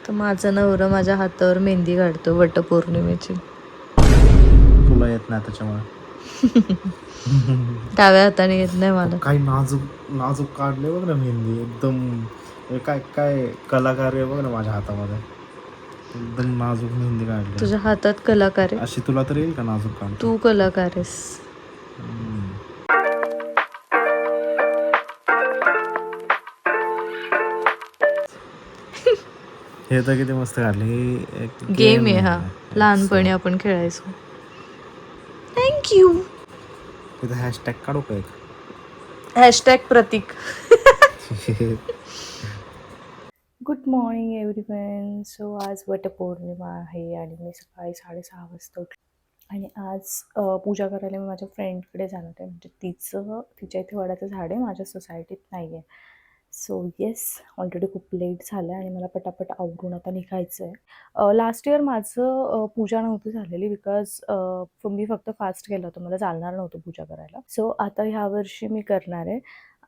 तर माझा नवरा माझ्या हातावर मेहंदी काढतो वटपौर्णिमेची. तुला येत नाही त्याच्यामुळे. डाव्या हाताने येत नाही मला. काही नाजूक नाजूक काढले बघ ना मेहंदी, एकदम काय काय कलाकार आहे बघ ना माझ्या हातामध्ये. एकदम नाजूक मेहंदी काढली. तुझ्या हातात कलाकार आहे. अशी तुला तर येईल का नाजूक काढता? तू कलाकार आहेस. हे तर किती मस्त काढले. गेम आहे हा, लहानपणी आपण खेळायचो. थँक्यू. तिथे हॅशटॅग काढू का एक? हॅशटॅग प्रतीक. Good morning everyone. सो आज वटपौर्णिमा आहे आणि मी सकाळी 6:30 वाजता उठले आणि आज पूजा करायला मी माझ्या फ्रेंडकडे जाणार आहे. म्हणजे तिच्या इथे वडाचं झाड आहे, माझ्या सोसायटीत नाही आहे. सो येस, ऑलरेडी खूप लेट झालं आहे आणि मला पटापट आवरून आता निघायचं आहे. लास्ट इयर माझं पूजा नव्हती झालेली बिकॉज मी फक्त फास्ट केलं होतं, मला चालणार नव्हतं पूजा करायला. सो आता ह्या वर्षी मी करणार आहे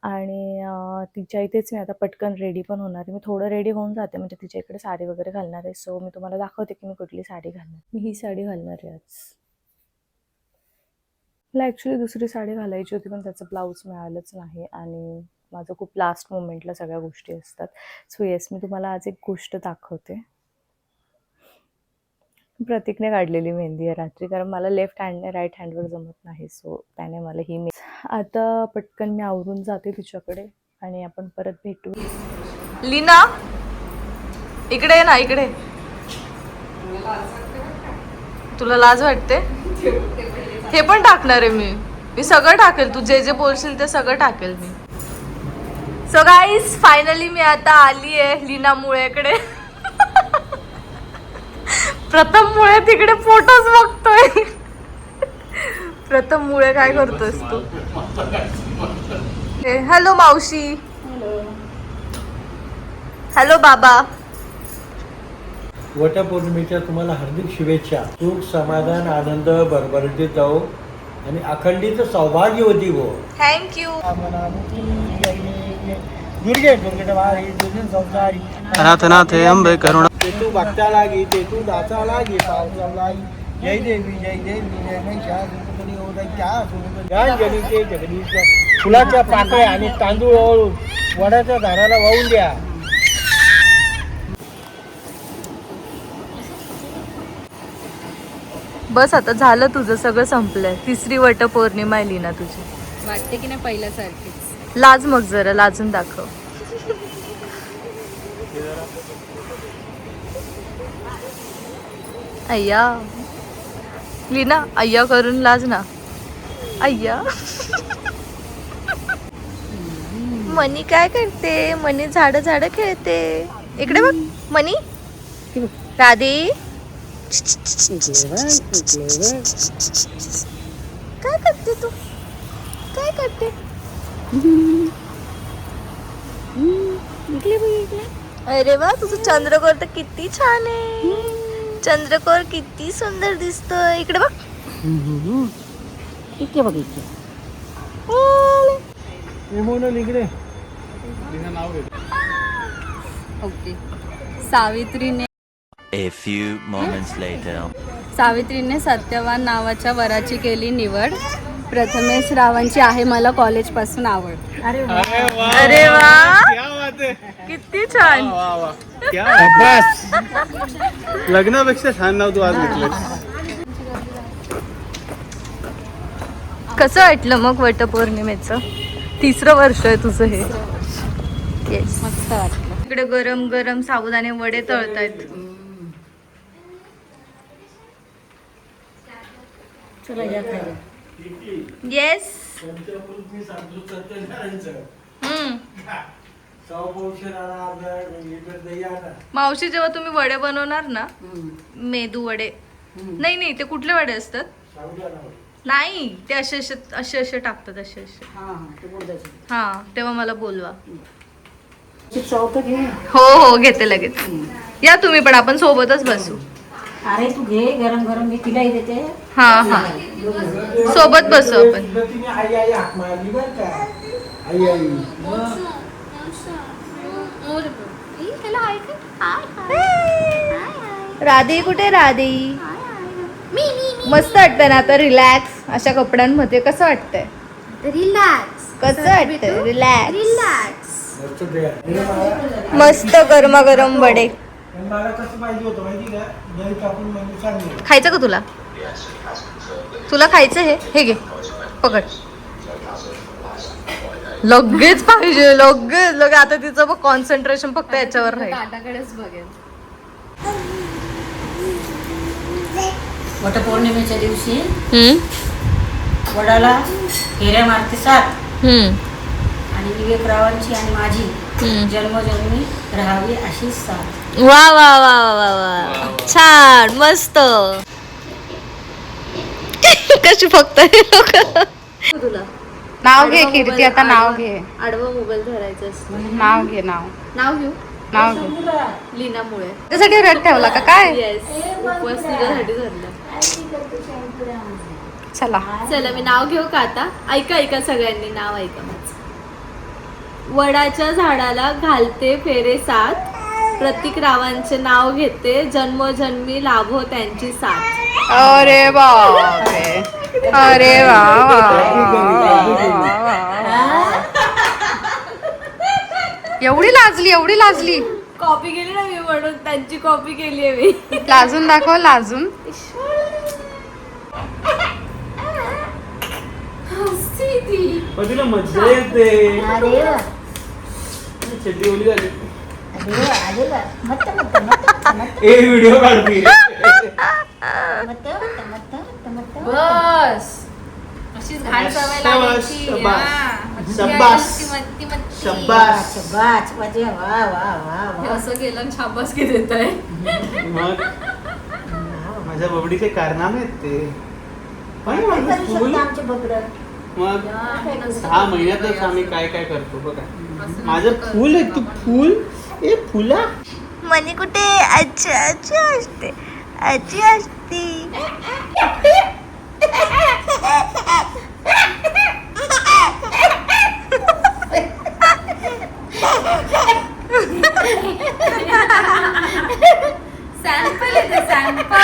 आणि तिच्या इथेच मी आता पटकन रेडी पण होणार आहे. मी थोडं रेडी होऊन जाते, म्हणजे तिच्या इकडे साडी वगैरे घालणार आहे. सो मी तुम्हाला दाखवते की मी कुठली साडी घालणार. मी ही साडी घालणार आहे आज. मला ॲक्च्युली दुसरी साडी घालायची होती पण त्याचं ब्लाऊज मिळालंच नाही आणि माझं खूप लास्ट मोमेंटला सगळ्या गोष्टी असतात. सो येस, मी तुम्हाला आज एक गोष्ट दाखवते. प्रतीकने काढलेली मेहंदी आहे रात्री, कारण मला लेफ्ट हँडने राईट हँडवर जमत नाही. सो त्याने मला ही आता पटकन मी आवरून जाते तिच्याकडे आणि आपण परत भेटू. लीना इकडे ना, इकडे. तुला लाज वाटते? हे पण टाकणार आहे मी सगळं टाकेल. तू जे जे बोलशील ते सगळं टाकेल मी. सो गाईज, फायनली मी आता आली आहे लीना मुळेकडे. प्रथम मुळे तिकडे फोटोज बघतोय. प्रथम मुळे काय करतोस तू? हॅलो मावशी. हॅलो बाबा. वटपौर्णिमेच्या तुम्हाला हार्दिक शुभेच्छा. सुख, समाधान, आनंद भरभराटीत जाओ आणि अखंडित सौभाग्यवती हो. थँक्यू. दुर्गे दुर्गेटवारी दुर्गन संसारी अनाथ नाथ अंबे करुणा. ते तू भक्ता लागी ते तू दाचा लागी पावसा लागी. जय देवी जय देवी जय महिषासुरमर्दिनी ओदैत्या जनीचे जगदीश. फुलाच्या पाकळ्या आणि तांदूळ ओळून वडाच्या झाडाला वाहून द्या. बस आता झालं तुझं, सगळं संपलंय. तिसरी वटपौर्णिमा आहे लीना तुझी. वाटते की नाही पहिल्यासारखीच. लाज मग जरा लाजून दाखव. अय्या लीना, अय्या करून लाज ना. अय्या. मनी काय करते? मनी झाड झाड खेळते. इकडे बघ मनी. राधे काय करते तू? काय करते? अरे वा, तुझं चंद्रकोर तर किती छान आहे. चंद्रकोर किती सुंदर दिसतोय. इकडे बघ. इथे बघ इथे. इकडे ओके. सावित्रीने सावित्रीने सत्यवान नावाच्या वराची केली निवड. प्रथमेश रावांची आहे मला कॉलेजपासून आवड. अरे वा, किती छान. लग्नापेक्षा छान नाव तू आज घेतलं. कसं वाटलं मग वटपौर्णिमेचं? तिसरं वर्ष आहे तुझं हे. येस, मस्त वाटलं. इकडे गरम गरम साबुदाणे वडे तळतायत. चला या खायला. येस. मावशी, जेव्हा तुम्ही वडे बनवणार ना, मेदू वडे, नाही नाही, ते कुठले वडे असतात? नाही, ते असे असे असे असे टाकतात, असे असे. हा, तेव्हा मला बोलवा. हो हो, घेते लगेच. या तुम्ही पण, आपण सोबतच बसू. अरे तू घे, गरम गरम मी तिलाही देते. हा हा, सोबत बसू आपण. आई आई हाक मारली बर का. आई आई Hey! राधे कुठे राधे? मस्त वाटतं ना आता रिलॅक्स अशा कपड्यांमध्ये. कसं वाटतंय? रिलॅक्स. कसं वाटतंय? रिलॅक्स. रिलॅक्स. मस्त गरमागरम वडे. मला कसं पाहिजे होतं माहिती का? दही टाकून म्हणजे चांगलं. खायचं का तुला? तुला खायचं हे घे पकड. लगेच पाहिजे, लगेच आता तिचं बघ कॉन्सन्ट्रेशन फक्त याच्यावर राहील. ताटाकडेच बघेल. वटपौर्णिमेच्या दिवशी वडाला फेऱ्या मारते 7 आणि विवेकरावांची आणि माझी जन्मजन्मी राहावी अशी 7. वा वा वा वा वा, छान मस्त. कशी फक्त तुला नाव घे कीर्ती, आता नाव घे. आडवा मोबाईल धरायचा असतो. नाव घे. नाव घेऊ. नाव घे. लीनामुळे. त्यासाठी रथ ठेवला का काय? येस, उपवास तुझ्यासाठी धरला. चला चला मी नाव घेऊ का आता? ऐका सगळ्यांनी, नाव ऐका माझं. वडाच्या झाडाला घालते फेरे 7, प्रतीक रावांचे नाव घेते, जन्मोजन्मी लाभो त्यांची साथ. अरे बापरे, अरे वा एवढी लाजली. कॉपी केली ना मी, म्हणून त्यांची कॉपी केली आहे मी. लाजून दाखव, लाजून. तिला मजा येते. चड्डी ओली झाली. व्हिडिओ काढते. बस अशीच घाण सवय लागायची. हे असं केलं आणि शाबास की देत आहे. मग माझ्या बबडीचे कारनामे आहेत ते. मग 6 महिन्यातच आम्ही काय काय करतो बघा. माझं फुल आहे, तू फुल ए फुला. मनी कुठे? अच्छा असते, आजी असते. सॅम्पल आहे ते, सॅम्पल.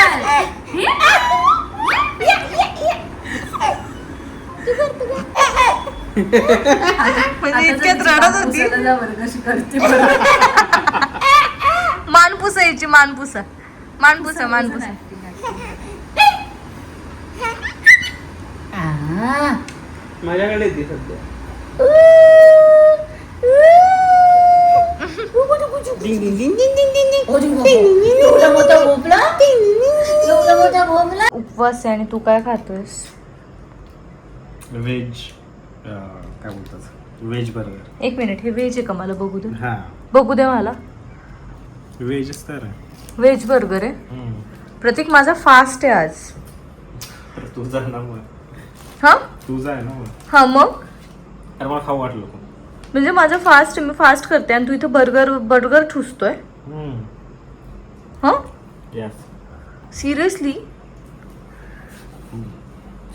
इतक्यात रडत होती. मान पुसायची, मान पुसा. माझ्याकडे येते सध्या. उपवास आहे आणि तू काय खातोयस? व्हेज काय बोलतात, व्हेज बर्गर. एक मिनिट, हे व्हेज आहे का? मला बघू दे. हा बघू दे मला. व्हेजच तर आहे. व्हेज बर्गर आहे. प्रतीक माझा फास्ट आहे आज. तुझा आहे ना मग. हा तुझा आहे ना मग. हा मग अरे मला खाऊ वाटलं. म्हणजे माझं फास्ट आहे, मी फास्ट करते आणि तू इथं बर्गर ठुसतोय. हा यस सिरियसली?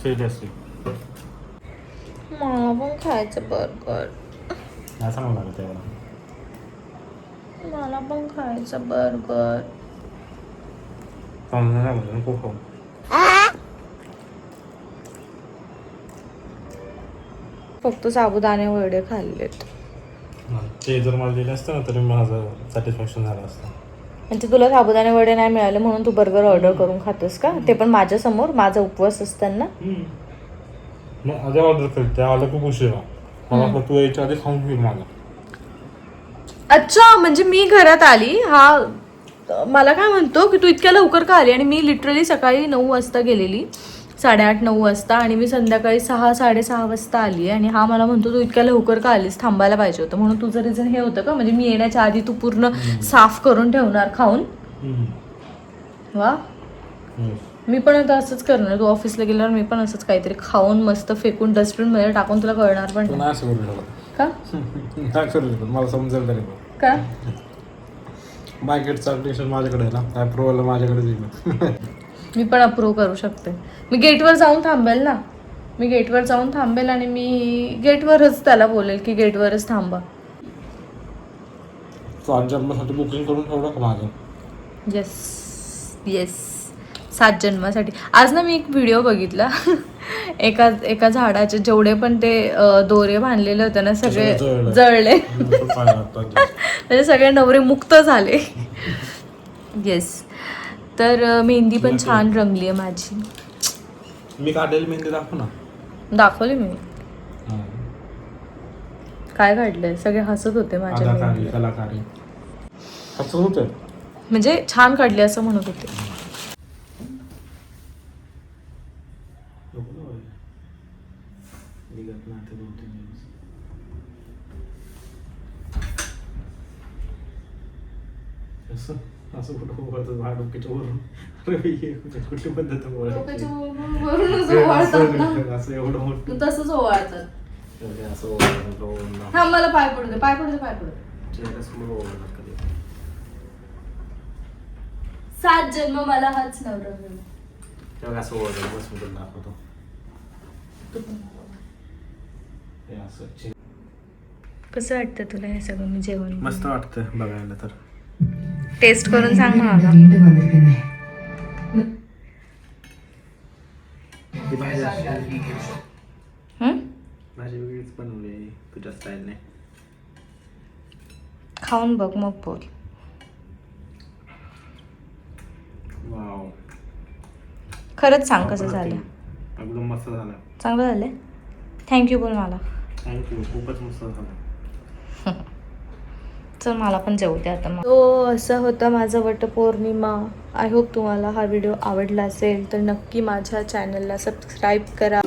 सिरियसली. मला पण खायचं बर्गर. असं मला लागतं तेव्हा. मला पण खायचं बर्गर. खूप खाऊ. फक्त साबुदाणे वडे खाल्लेत. ते जर मला दिलं असतं ना तरी माझं सॅटिस्फॅक्शन झालं असतं. म्हणजे तुला साबुदाणे वडे नाही मिळाले म्हणून तू बर्गर ऑर्डर करून खातोस का? ते पण माझ्यासमोर, माझा उपवास असताना. मग आधी ऑर्डर करते, आलं खूप उशिरा. मला तू यायच्या आधी खाऊन घेईल मला. अच्छा, म्हणजे मी घरात आली, हा मला काय म्हणतो की तू इतक्या लवकर का आली? आणि मी लिटरली सकाळी 9 वाजता गेलेली, 8:30-9 वाजता, आणि मी संध्याकाळी 6-6:30 वाजता आली. आणि हा मला म्हणतो तू इतक्या लवकर का आलीस, थांबायला पाहिजे होतं. म्हणून तुझं रिझन हे होतं का? म्हणजे मी येण्याच्या आधी तू पूर्ण साफ करून ठेवणार खाऊन? वा, मी पण आता असंच करणार. तू ऑफिसला गेल्यावर मी पण असंच काहीतरी खाऊन मस्त फेकून डस्टबिन मध्ये टाकून तुला कळणार पण नाही. असं करू का? काय करू मला समजेल तरी. का? मार्केटचं ॲप्लिकेशन माझ्याकडे आहे ना, अप्रुव्हल माझ्याकडे येईल. मी पण अप्रूव्ह करू शकते. मी गेटवर जाऊन थांबेल ना. मी गेटवर जाऊन थांबेल आणि मी गेटवरच त्याला बोलेल की गेटवरच थांबा. तो जन्मासाठी बुकिंग करून ठेवलं का माझं? येस. येस 7 जन्मासाठी. आज ना मी एक व्हिडिओ बघितला एका झाडाचे जेवढे पण ते दोरे बांधलेले होते ना सगळे जळले. म्हणजे सगळे नवरे मुक्त झाले. येस. तर मेहंदी पण छान रंगली आहे माझी. मी काढलेली मेहंदी दाखव ना. दाखवली मी. काय काढलंय? सगळे हसत होते माझ्या मेहंदीवर. कलाकारी हसत होते. म्हणजे छान काढली असं म्हणत होते. असं कुठं उभारतं झाड डोक्याच्या वरून. कुठली पद्धत असं एवढं मोठं तसंच ओवाळतात. असं ओढलं हा मला पाय पडू दे, पाय पडू दे, पाय पडू दे. चेहऱ्यासमोर ओढलं कधी 7 जन्म मला हाच नवरा मिळाला. तेव्हा असं ओढलं बस मी तुला दाखवतो. हे असं कसं वाटतं तुला हे सगळं मी जेवण? मस्त वाटतं बघायला. तर टेस्ट करून सांग ना मला. ही भाजी हं? भाजी वेगळीच बनवली तुझ्या स्टाईलने. खाऊन बघ मग बोल. वाव खरंच सांग कसं झालं. एकदम मस्त झालं. चांगलं झालं. थँक्यू बोल मला. थँक्यू. खूपच मस्त झालं. चल मला पण जेवू दे आता. तो असं होता माझा वटपौर्णिमा. आय होप तुम्हाला हा व्हिडिओ आवडला असेल तर नक्की माझ्या चॅनलला सबस्क्राईब करा.